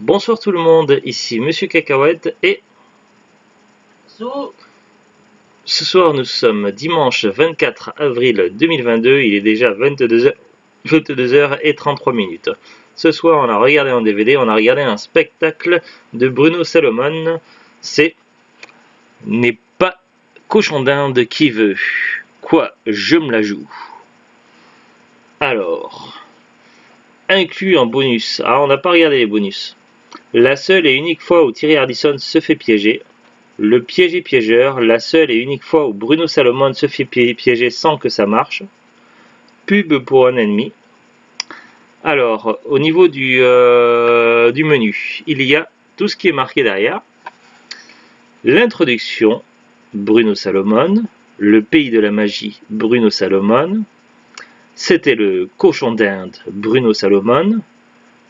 Bonsoir tout le monde, ici Monsieur Cacahuète et So, ce soir nous sommes dimanche 24 avril 2022, il est déjà 22h33 minutes. Ce soir on a regardé en DVD, on a regardé un spectacle de Bruno Salomon, c'est N'est pas cochon d'Inde qui veut. Quoi, je me la joue. Alors, inclus en bonus, on n'a pas regardé les bonus. La seule et unique fois où Thierry Ardisson se fait piéger, le piégé piégeur, la seule et unique fois où Bruno Salomon se fait piéger sans que ça marche, pub pour un ennemi. Alors, au niveau du menu, il y a tout ce qui est marqué derrière. L'introduction, Bruno Salomon, le pays de la magie, Bruno Salomon, c'était le cochon d'Inde, Bruno Salomon,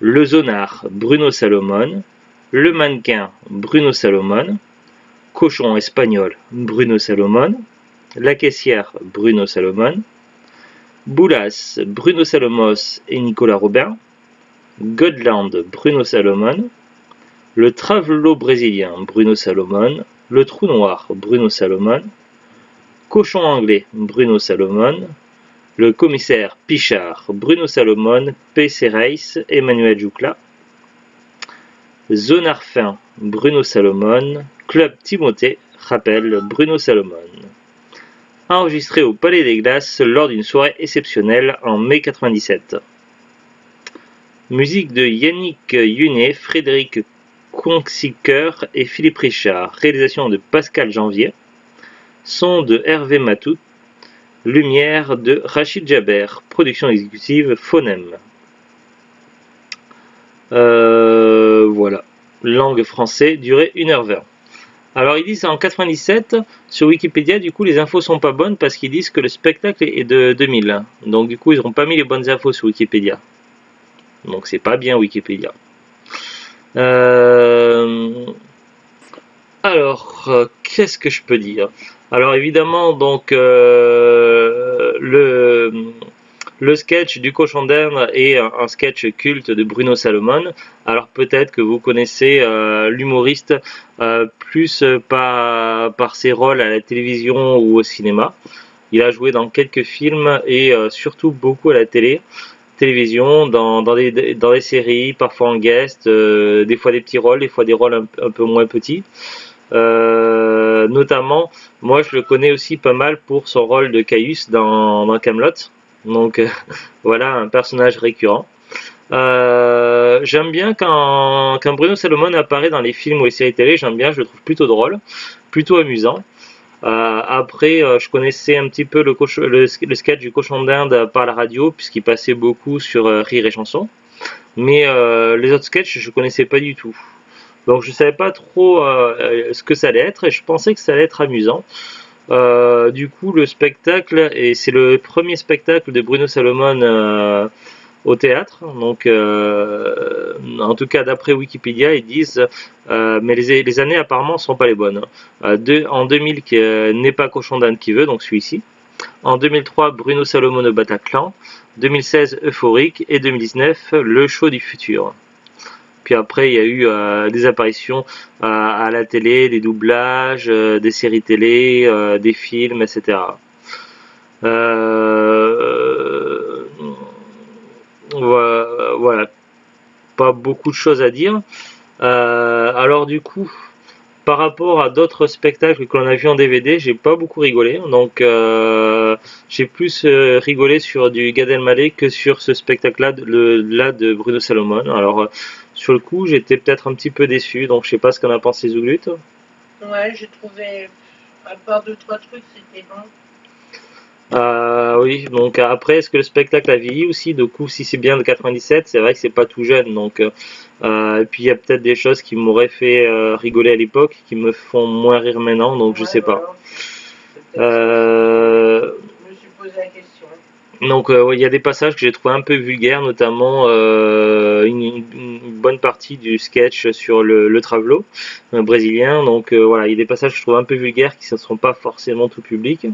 le zonard, Bruno Salomon, le mannequin, Bruno Salomon, cochon espagnol, Bruno Salomon, la caissière, Bruno Salomon, Boulas, Bruno Salomos et Nicolas Robin, Godland, Bruno Salomon, le travelo brésilien, Bruno Salomon, le trou noir, Bruno Salomon, cochon anglais, Bruno Salomon, le commissaire Pichard, Bruno Salomon, PC Reis, Emmanuel Joucla, Zonard fin, Bruno Salomon, Club Timothée, rappel, Bruno Salomon. Enregistré au Palais des Glaces lors d'une soirée exceptionnelle en mai 97. Musique de Yannick Yunet, Frédéric Conxiqueur et Philippe Richard. Réalisation de Pascal Janvier. Son de Hervé Matout. Lumière de Rachid Jaber. Production exécutive Phonem. Voilà. Langue français, durée 1h20. Alors ils disent en 97, sur Wikipédia, du coup les infos sont pas bonnes parce qu'ils disent que le spectacle est de 2000. Donc du coup ils n'ont pas mis les bonnes infos sur Wikipédia. Donc c'est pas bien Wikipédia. Alors, qu'est-ce que je peux dire? Alors évidemment, donc le sketch du cochon d'Inde est un sketch culte de Bruno Salomon. Alors peut-être que vous connaissez l'humoriste plus par ses rôles à la télévision ou au cinéma. Il a joué dans quelques films et surtout beaucoup à la télévision, dans des séries, parfois en guest, des fois des petits rôles, des fois des rôles un peu moins petits. Notamment, moi je le connais aussi pas mal pour son rôle de Caius dans Camelot. Donc voilà un personnage récurrent. J'aime bien quand Bruno Salomon apparaît dans les films ou les séries télé, j'aime bien, je le trouve plutôt drôle, plutôt amusant. Après, je connaissais un petit peu le sketch du cochon d'Inde par la radio, puisqu'il passait beaucoup sur Rire et Chanson. Mais les autres sketchs, je connaissais pas du tout. Donc je savais pas trop ce que ça allait être, et je pensais que ça allait être amusant. Du coup, le spectacle, et c'est le premier spectacle de Bruno Salomon au théâtre. Donc, en tout cas, d'après Wikipédia, ils disent, mais les années apparemment sont pas les bonnes. En 2000, N'est pas cochon d'Inde qui veut, donc celui-ci. En 2003, Bruno Salomon au Bataclan. 2016, Euphorique. Et 2019, Le Show du futur. Puis après, il y a eu des apparitions à la télé, des doublages, des séries télé, des films, etc. Voilà, pas beaucoup de choses à dire. Alors du coup, par rapport à d'autres spectacles que l'on a vu en DVD, j'ai pas beaucoup rigolé. Donc j'ai plus rigolé sur du Gad Elmaleh que sur ce spectacle-là de Bruno Salomon. Alors sur le coup, j'étais peut-être un petit peu déçu, donc je sais pas ce qu'en a pensé Zouglut. ouais, j'ai trouvé, à part deux, trois trucs, c'était bon. Oui, donc après, est-ce que le spectacle a vieilli aussi? Du coup, si c'est bien de 97, c'est vrai que c'est pas tout jeune. Donc, et puis il y a peut-être des choses qui m'auraient fait rigoler à l'époque, qui me font moins rire maintenant, donc je Ouais, sais pas. voilà. C'est peut-être ça. Euh, Je me suis posé la question. donc, ouais, il y a des passages que j'ai trouvé un peu vulgaires, notamment une bonne partie du sketch sur le travelo brésilien. Donc, voilà, il y a des passages que je trouve un peu vulgaires qui ne sont pas forcément tout public.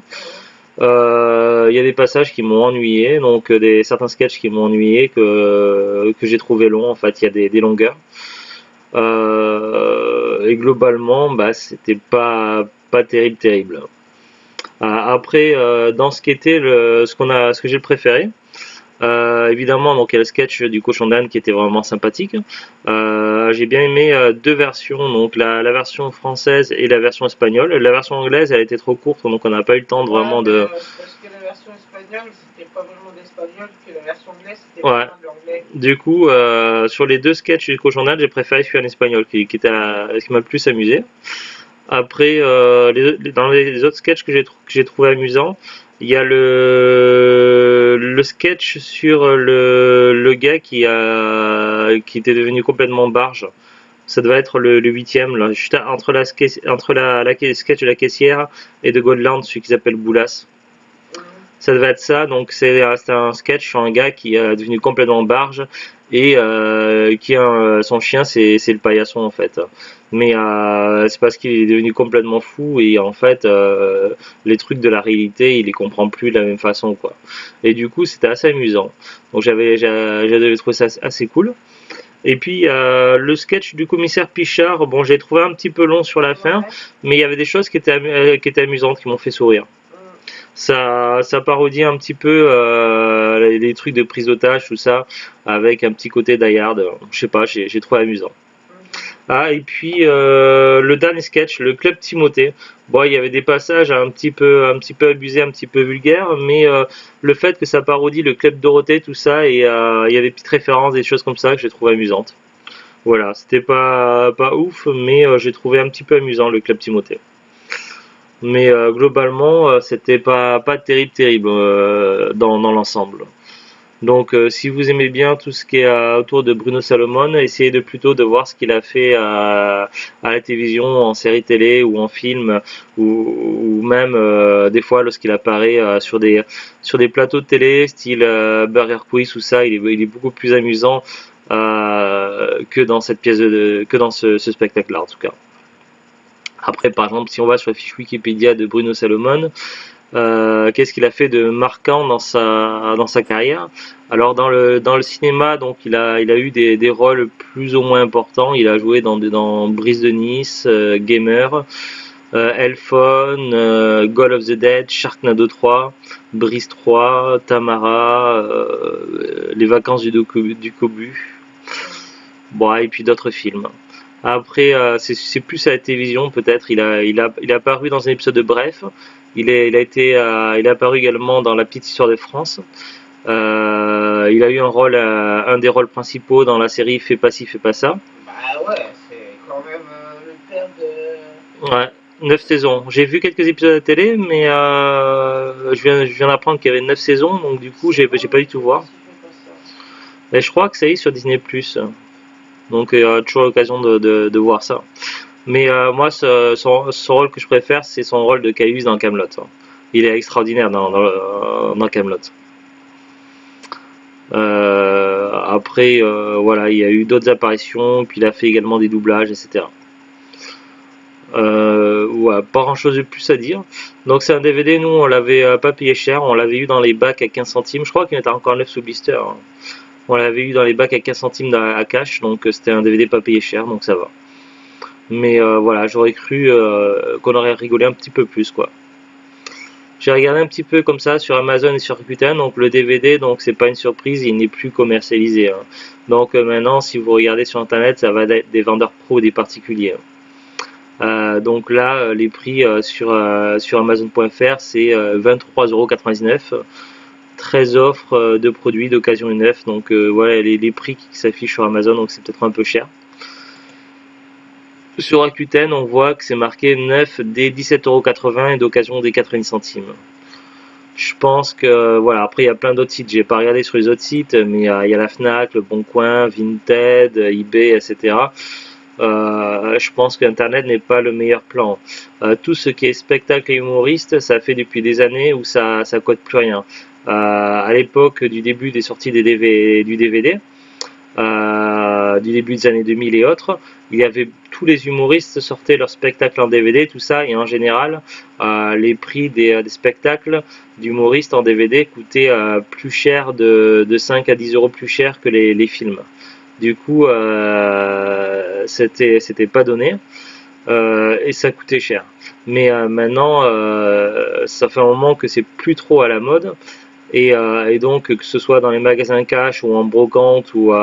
Il y a des passages qui m'ont ennuyé, donc certains sketchs qui m'ont ennuyé que j'ai trouvé longs. En fait, il y a des longueurs. Et globalement, bah, c'était pas terrible. Après, dans ce qui était ce que j'ai préféré, évidemment, donc il y a le sketch du cochon d'Inde qui était vraiment sympathique. J'ai bien aimé deux versions, donc la version française et la version espagnole. La version anglaise, elle était trop courte, donc on n'a pas eu le temps de Ouais, vraiment mais de. c'est parce que la version espagnole, c'était pas vraiment l'espagnol, que la version anglaise, c'était Ouais. vraiment de l'anglais. Du coup, sur les deux sketchs du cochon d'Inde, j'ai préféré celui en espagnol, qui m'a le plus amusé. Après, dans les autres sketchs que j'ai trouvé amusants, il y a le sketch sur le gars qui était devenu complètement barge. Ça doit être le huitième, là, juste entre la sketch de la caissière et de Godland, celui qui s'appelle Boulas. Ça devait être ça, donc c'est un sketch sur un gars qui est devenu complètement barge et son chien c'est le paillasson en fait. Mais c'est parce qu'il est devenu complètement fou et en fait les trucs de la réalité il les comprend plus de la même façon quoi. Et du coup c'était assez amusant. Donc j'avais trouvé ça assez cool. Et puis le sketch du commissaire Pichard, bon j'ai trouvé un petit peu long sur la fin, Ouais. mais il y avait des choses qui étaient amusantes, qui m'ont fait sourire. Ça parodie un petit peu les trucs de prise d'otage, tout ça, avec un petit côté Die Hard. Je sais pas, j'ai trouvé amusant. Ah, et puis le dernier sketch, le Club Timothée. Bon, il y avait des passages un petit peu abusés, un petit peu vulgaires, mais le fait que ça parodie le Club Dorothée, tout ça, et il y avait des petites références, des choses comme ça que j'ai trouvé amusantes. Voilà, c'était pas ouf, mais j'ai trouvé un petit peu amusant le Club Timothée. Mais globalement, c'était pas terrible dans l'ensemble. Donc, si vous aimez bien tout ce qui est autour de Bruno Salomon, essayez plutôt de voir ce qu'il a fait à la télévision, en série télé ou en film, ou même des fois lorsqu'il apparaît sur des plateaux de télé, style Burger Quiz ou ça, il est beaucoup plus amusant que dans cette que dans ce spectacle-là en tout cas. Après, par exemple, si on va sur la fiche Wikipédia de Bruno Salomon, qu'est-ce qu'il a fait de marquant dans sa carrière? Alors dans le cinéma, donc il a eu des rôles plus ou moins importants. Il a joué dans Brise de Nice, Gamer, Elphone, Goal of the Dead, Sharknado 3, Brise 3, Tamara, Les Vacances du Cobu. Bon, et puis d'autres films. Après, c'est plus à la télévision peut-être. Il a apparu dans un épisode de Bref. Il est apparu également dans La Petite Histoire de France. Il a eu un des rôles principaux dans la série Fais pas ci, fais pas ça. Bah ouais, c'est quand même le père de. Ouais, 9 saisons. J'ai vu quelques épisodes à la télé, mais je viens d'apprendre qu'il y avait 9 saisons, donc du coup, j'ai pas du tout voir. Et je crois que ça y est sur Disney+. Donc il y aura toujours l'occasion de voir ça. Mais moi, son rôle que je préfère, c'est son rôle de Caius dans Camelot. Il est extraordinaire dans Camelot. Après, voilà, il y a eu d'autres apparitions, puis il a fait également des doublages, etc. Ouais, pas grand chose de plus à dire. Donc c'est un DVD, nous on l'avait pas payé cher, on l'avait eu dans les bacs à 15 centimes. Je crois qu'il était encore neuf sous blister. Hein. On l'avait eu dans les bacs à 15 centimes à cash, donc c'était un DVD pas payé cher, donc ça va. Mais voilà, j'aurais cru qu'on aurait rigolé un petit peu plus, quoi. J'ai regardé un petit peu comme ça sur Amazon et sur Rakuten, donc le DVD, donc c'est pas une surprise, il n'est plus commercialisé. Hein. Donc maintenant, si vous regardez sur internet, ça va être des vendeurs pro, des particuliers. Donc là, les prix sur Amazon.fr, c'est 23,99 €. 13 offres de produits d'occasion et neuf, donc voilà les prix qui s'affichent sur Amazon, donc c'est peut-être un peu cher. Sur Rakuten, on voit que c'est marqué neuf dès 17,80 € et d'occasion dès 90 centimes. Je pense que voilà, après il y a plein d'autres sites, j'ai pas regardé sur les autres sites, mais il y a la Fnac, le Bon Coin, Vinted, eBay, etc. Je pense qu'Internet n'est pas le meilleur plan. Tout ce qui est spectacle et humoriste, ça fait depuis des années où ça cote plus rien. À l'époque du début des sorties du DVD, du début des années 2000 et autres, il y avait tous les humoristes sortaient leurs spectacles en DVD, tout ça, et en général, les prix des spectacles d'humoristes en DVD coûtaient plus cher de 5 à 10 € plus cher que les films. Du coup, c'était pas donné. Et ça coûtait cher. Mais maintenant, ça fait un moment que c'est plus trop à la mode. Et donc, que ce soit dans les magasins cash ou en brocante ou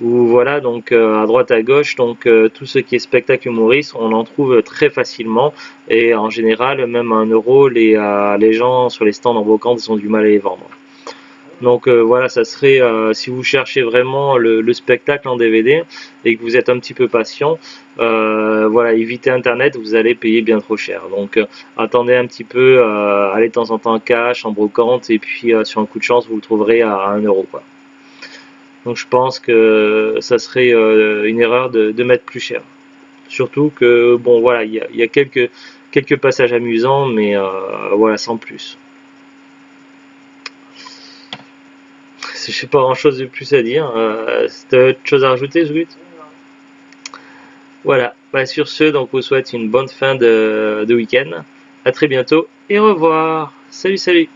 voilà, donc à droite à gauche, donc tout ce qui est spectacle humoriste, on en trouve très facilement. Et en général, même à 1 euro, les gens sur les stands en brocante, ils ont du mal à les vendre. Donc voilà, ça serait, si vous cherchez vraiment le spectacle en DVD et que vous êtes un petit peu patient, voilà, évitez Internet, vous allez payer bien trop cher. Donc attendez un petit peu, allez de temps en temps cash, en brocante, et puis sur un coup de chance, vous le trouverez à 1 euro, quoi. Donc je pense que ça serait une erreur de mettre plus cher. Surtout que, bon voilà, il y a quelques passages amusants, mais voilà, sans plus. Je sais pas grand chose de plus à dire. T'as autre chose à rajouter, Zut? Voilà. Bah, sur ce, donc, on vous souhaite une bonne fin de week-end. À très bientôt et au revoir. Salut, salut.